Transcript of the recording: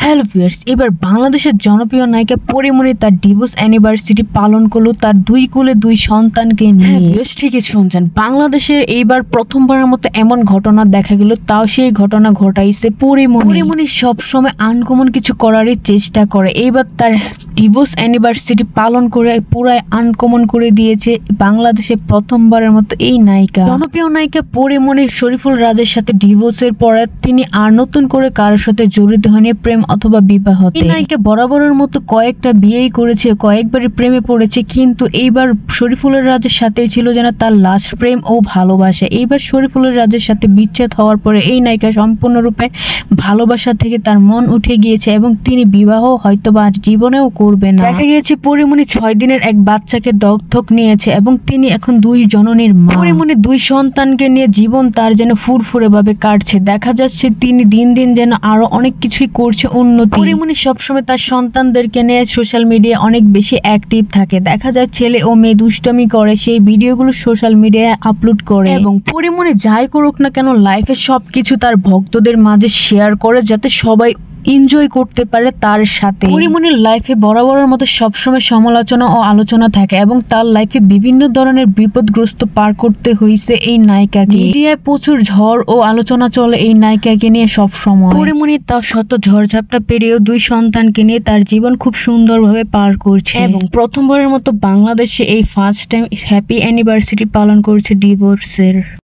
Hello viewers, এবার বাংলাদেশের জনপ্রিয় নায়িকা পরীমনি তার ডিভোর্স অ্যানিভার্সারি পালন করলো তার দুই কোলে দুই সন্তানকে নিয়ে। ঠিকই শুনছেন, বাংলাদেশের এইবার প্রথমবারের মতো এমন ঘটনা দেখা গেল, তাও সেই ঘটনা ঘটাইছে পরীমনি। পরীমনি সবসময় আনকমন কিছু করারই চেষ্টা করে, এইবার তার ডিভোর্স অ্যানিভার্সারি পালন করে পুরাই আনকমন করে দিয়েছে বাংলাদেশে প্রথমবারের মতো এই নায়িকা। জনপ্রিয় নায়িকা পরীমনি শরীফুল রাজের সাথে ডিভোর্সের পরে তিনি আর নতুন করে কারোর সাথে জড়িত হয়নি প্রেম অথবা বিবাহতে। এই নায়িকা বরাবরের মতো কয়েকটা বিয়েই করেছে, কয়েকবারই প্রেমে পড়েছে, কিন্তু এইবার শরীফুলের রাজের সাথেই ছিল যেন তার লাস্ট প্রেম ও ভালোবাসা। এইবার শরীফুলের রাজের সাথে বিচ্ছেদ হওয়ার পরে এই নায়িকা সম্পূর্ণরূপে ভালোবাসা থেকে তার মন উঠে গিয়েছে এবং তিনি বিবাহ হয়তোবা আর জীবনেও করবে না। দেখা গিয়েছে পরীমনি 6 দিনের এক বাচ্চাকে দত্তক নিয়েছে এবং তিনি এখন 2 জননীর মা। পরীমনি 2 সন্তানকে নিয়ে জীবন তার যেন ফুরফুরে ভাবে কাটছে। দেখা যাচ্ছে তিনি দিন দিন যেন আরো অনেক কিছুই করছে উন্নতি। পরীমনি সবসময় তার সন্তানদেরকে নিয়ে সোশ্যাল মিডিয়ায় অনেক বেশি অ্যাক্টিভ থাকে। দেখা যায় ছেলে ও মেয়ে দুষ্টামি করে, সেই ভিডিওগুলো সোশ্যাল মিডিয়ায় আপলোড করে এবং পরীমনি যাই করুক না কেন লাইফে সবকিছু তার ভক্তদের মাঝে শেয়ার করে যাতে সবাই এনজয় করতে পারে তার সাথে। পরীমনির লাইফে বরাবরের মতো সবসময় সমালোচনা ও আলোচনা থাকে এবং তার লাইফে বিভিন্ন ধরনের বিপদগ্রস্ত পার করতে হয়েছে এই নায়িকাকে। মিডিয়ায় প্রচুর ঝড় ও আলোচনা চলে এই নায়িকাকে নিয়ে সবসময়। পরীমনি তার শত ঝড়ঝাপটা পেরিয়েও 2 সন্তানকে নিয়ে তার জীবন খুব সুন্দরভাবে পার করছে এবং প্রথমবারের মতো বাংলাদেশে এই ফার্স্ট টাইম হ্যাপি অ্যানিভার্সারি পালন করছে ডিভোর্সের।